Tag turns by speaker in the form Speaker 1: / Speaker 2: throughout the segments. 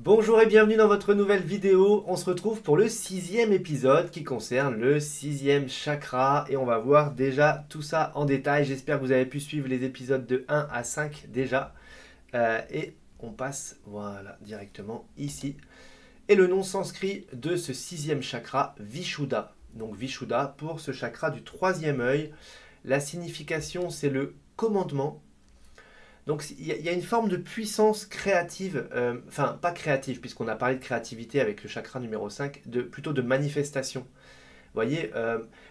Speaker 1: Bonjour et bienvenue dans votre nouvelle vidéo. On se retrouve pour le 6e épisode qui concerne le 6e chakra et on va voir déjà tout ça en détail. J'espère que vous avez pu suivre les épisodes de 1 à 5 déjà. Et on passe voilà, directement ici. Et le nom sanskrit de ce 6e chakra, Vishuddha. Donc Vishuddha pour ce chakra du 3e œil. La signification c'est le commandement. Donc il y a une forme de puissance créative, enfin pas créative puisqu'on a parlé de créativité avec le chakra numéro 5, plutôt de manifestation. Vous voyez,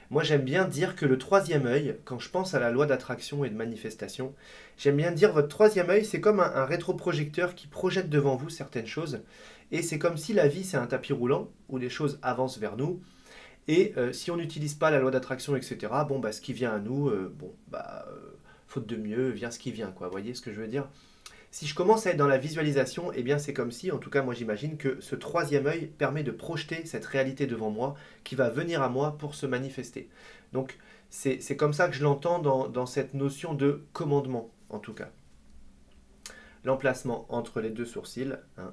Speaker 1: moi j'aime bien dire que le troisième œil, quand je pense à la loi d'attraction et de manifestation, j'aime bien dire votre troisième œil c'est comme un rétroprojecteur qui projette devant vous certaines choses. Et c'est comme si la vie c'est un tapis roulant où les choses avancent vers nous. Et si on n'utilise pas la loi d'attraction, etc., bon, bah, ce qui vient à nous, faute de mieux, vient ce qui vient, quoi. Vous voyez ce que je veux dire? Si je commence à être dans la visualisation, eh bien c'est comme si, en tout cas moi j'imagine que ce troisième œil permet de projeter cette réalité devant moi qui va venir à moi pour se manifester. Donc c'est comme ça que je l'entends dans cette notion de commandement, en tout cas. L'emplacement entre les deux sourcils, hein,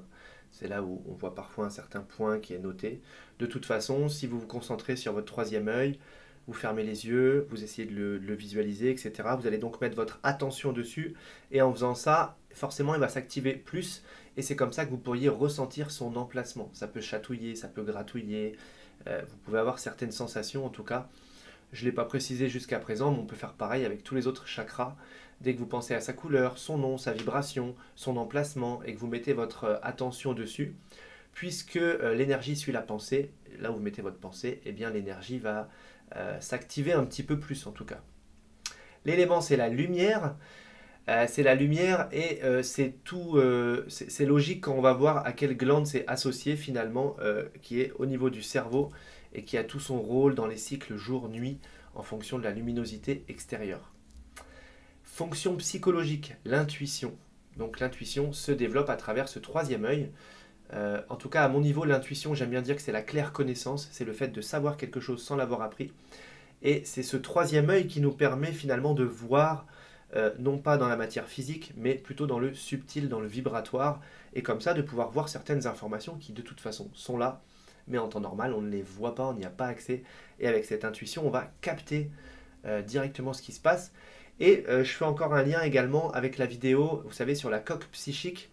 Speaker 1: c'est là où on voit parfois un certain point qui est noté. De toute façon, si vous vous concentrez sur votre troisième œil, vous fermez les yeux, vous essayez de le visualiser, etc. Vous allez donc mettre votre attention dessus et en faisant ça, forcément, il va s'activer plus et c'est comme ça que vous pourriez ressentir son emplacement. Ça peut chatouiller, ça peut gratouiller, vous pouvez avoir certaines sensations en tout cas. Je ne l'ai pas précisé jusqu'à présent, mais on peut faire pareil avec tous les autres chakras. Dès que vous pensez à sa couleur, son nom, sa vibration, son emplacement et que vous mettez votre attention dessus, puisque l'énergie suit la pensée, là où vous mettez votre pensée, eh bien l'énergie va s'activer un petit peu plus en tout cas. L'élément c'est la lumière. C'est la lumière et c'est tout, c'est logique quand on va voir à quelle glande c'est associé finalement, qui est au niveau du cerveau et qui a tout son rôle dans les cycles jour-nuit en fonction de la luminosité extérieure. Fonction psychologique, l'intuition. Donc l'intuition se développe à travers ce troisième œil. En tout cas, à mon niveau, l'intuition, j'aime bien dire que c'est la claire connaissance, c'est le fait de savoir quelque chose sans l'avoir appris. Et c'est ce troisième œil qui nous permet finalement de voir, non pas dans la matière physique, mais plutôt dans le subtil, dans le vibratoire, et comme ça de pouvoir voir certaines informations qui de toute façon sont là, mais en temps normal, on ne les voit pas, on n'y a pas accès. Et avec cette intuition, on va capter directement ce qui se passe. Et je fais encore un lien également avec la vidéo, vous savez, sur la coque psychique.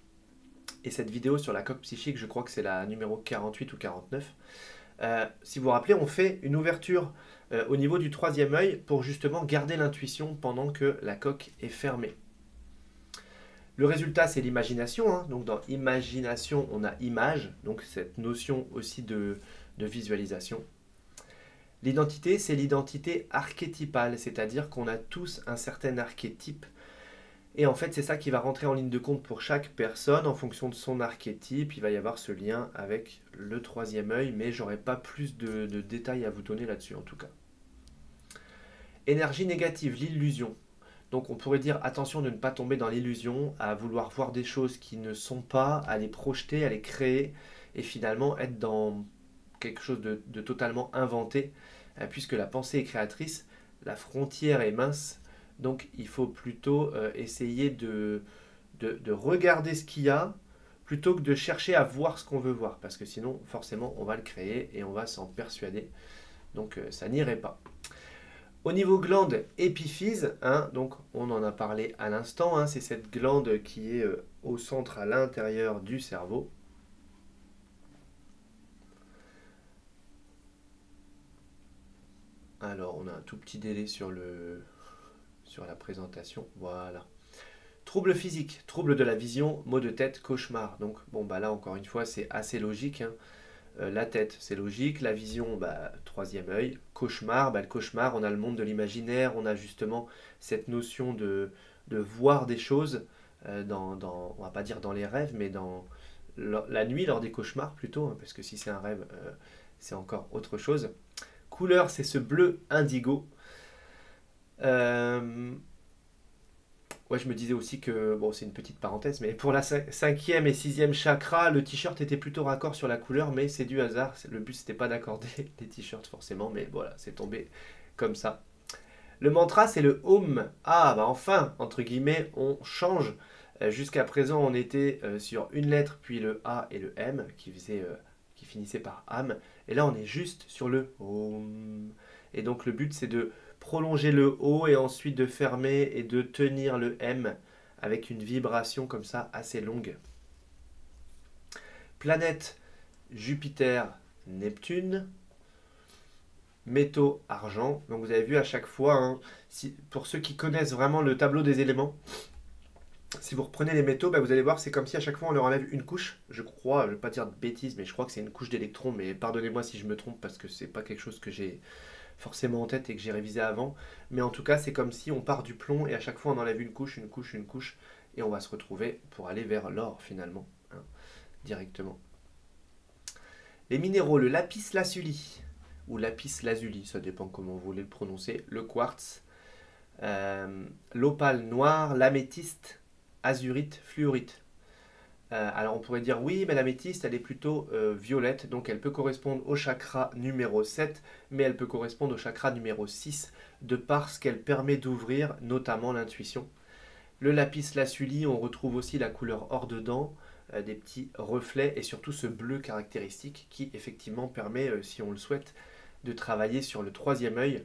Speaker 1: Et cette vidéo sur la coque psychique, je crois que c'est la numéro 48 ou 49. Si vous vous rappelez, on fait une ouverture au niveau du troisième œil pour justement garder l'intuition pendant que la coque est fermée. Le résultat, c'est l'imagination, hein. Donc dans imagination, on a image, donc cette notion aussi de visualisation. L'identité, c'est l'identité archétypale, c'est-à-dire qu'on a tous un certain archétype. Et en fait, c'est ça qui va rentrer en ligne de compte pour chaque personne. En fonction de son archétype, il va y avoir ce lien avec le troisième œil, mais j'aurai pas plus de détails à vous donner là-dessus en tout cas. Énergie négative, l'illusion. Donc on pourrait dire attention de ne pas tomber dans l'illusion, à vouloir voir des choses qui ne sont pas, à les projeter, à les créer, et finalement être dans quelque chose de totalement inventé, puisque la pensée est créatrice, la frontière est mince, donc il faut plutôt essayer de regarder ce qu'il y a, plutôt que de chercher à voir ce qu'on veut voir, parce que sinon forcément on va le créer et on va s'en persuader, donc ça n'irait pas. Au niveau glande épiphyse, hein, donc on en a parlé à l'instant, hein, c'est cette glande qui est au centre à l'intérieur du cerveau. Alors on a un tout petit délai sur la présentation, voilà. Trouble physique, trouble de la vision, maux de tête, cauchemar. Donc bon bah là encore une fois c'est assez logique, hein. La tête, c'est logique. La vision, bah, troisième œil. Cauchemar, bah, le cauchemar, on a le monde de l'imaginaire, on a justement cette notion de voir des choses, on va pas dire dans les rêves, mais dans la nuit, lors des cauchemars plutôt, hein, parce que si c'est un rêve, c'est encore autre chose. Couleur, c'est ce bleu indigo. Euh, Ouais, je me disais aussi que, bon, c'est une petite parenthèse, mais pour la cinquième et sixième chakra, le t-shirt était plutôt raccord sur la couleur, mais c'est du hasard. Le but, c'était pas d'accorder les t-shirts forcément, mais voilà, c'est tombé comme ça. Le mantra, c'est le Om. Ah, bah enfin, entre guillemets, on change Jusqu'à présent, on était sur une lettre, puis le A et le M, qui finissaient par âme. Et là, on est juste sur le Om. Et donc, le but, c'est de prolonger le O et ensuite de fermer et de tenir le M avec une vibration comme ça assez longue. Planète Jupiter, Neptune, métaux, argent. Donc vous avez vu à chaque fois, hein, pour ceux qui connaissent vraiment le tableau des éléments, si vous reprenez les métaux, bah, vous allez voir, c'est comme si à chaque fois on leur enlève une couche. Je crois, je ne vais pas dire de bêtises, mais je crois que c'est une couche d'électrons. Mais pardonnez-moi si je me trompe parce que c'est pas quelque chose que j'ai forcément en tête et que j'ai révisé avant. Mais en tout cas, c'est comme si on part du plomb et à chaque fois on enlève une couche, une couche, une couche. Et on va se retrouver pour aller vers l'or finalement, hein, directement. Les minéraux, le lapis lazuli, ou lapis lazuli, ça dépend comment vous voulez le prononcer, le quartz, l'opale noire, l'améthyste, azurite, fluorite. Alors on pourrait dire oui, mais l'améthyste elle est plutôt violette, donc elle peut correspondre au chakra numéro 7, mais elle peut correspondre au chakra numéro 6, de par ce qu'elle permet d'ouvrir, notamment l'intuition. Le lapis lazuli, on retrouve aussi la couleur or dedans, des petits reflets et surtout ce bleu caractéristique qui effectivement permet, si on le souhaite, de travailler sur le troisième œil.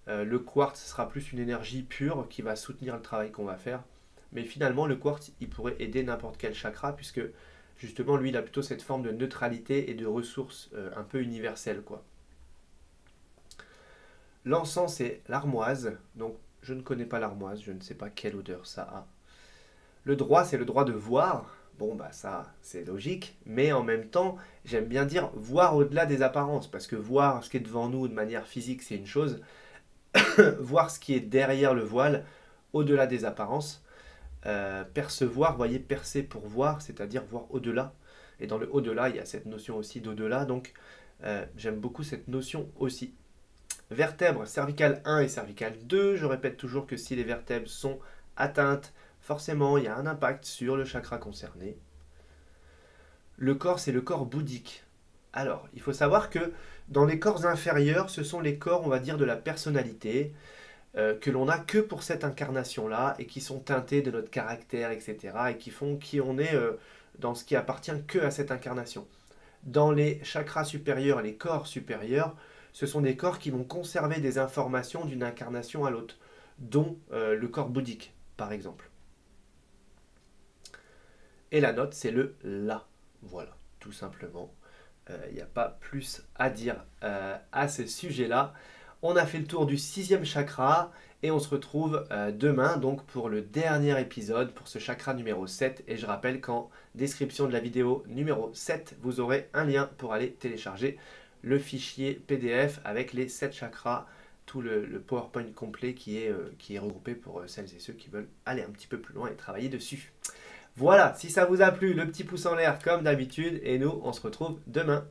Speaker 1: Le quartz sera plus une énergie pure qui va soutenir le travail qu'on va faire. Mais finalement, le quartz, il pourrait aider n'importe quel chakra puisque justement, lui, il a plutôt cette forme de neutralité et de ressources un peu universelles, quoi. L'encens, c'est l'armoise. Donc, je ne connais pas l'armoise, je ne sais pas quelle odeur ça a. Le droit, c'est le droit de voir. Bon, bah ça, c'est logique. Mais en même temps, j'aime bien dire voir au-delà des apparences. Parce que voir ce qui est devant nous de manière physique, c'est une chose. Voir ce qui est derrière le voile, au-delà des apparences. Percevoir, voyez, percer pour voir, c'est-à-dire voir au-delà. Et dans le au-delà, il y a cette notion aussi d'au-delà. Donc, j'aime beaucoup cette notion aussi. Vertèbres cervicales 1 et cervicales 2. Je répète toujours que si les vertèbres sont atteintes, forcément, il y a un impact sur le chakra concerné. Le corps, c'est le corps bouddhique. Alors, il faut savoir que dans les corps inférieurs, ce sont les corps, on va dire, de la personnalité, que l'on n'a que pour cette incarnation-là, et qui sont teintés de notre caractère, etc., et qui font qui on est dans ce qui appartient que à cette incarnation. Dans les chakras supérieurs, les corps supérieurs, ce sont des corps qui vont conserver des informations d'une incarnation à l'autre, dont le corps bouddhique, par exemple. Et la note, c'est le La. Voilà, tout simplement. Il n'y a pas plus à dire à ce sujet-là. On a fait le tour du 6e chakra et on se retrouve demain donc pour le dernier épisode, pour ce chakra numéro 7. Et je rappelle qu'en description de la vidéo numéro 7, vous aurez un lien pour aller télécharger le fichier PDF avec les 7 chakras, tout le PowerPoint complet qui est regroupé pour celles et ceux qui veulent aller un petit peu plus loin et travailler dessus. Voilà, si ça vous a plu, le petit pouce en l'air comme d'habitude, et nous, on se retrouve demain.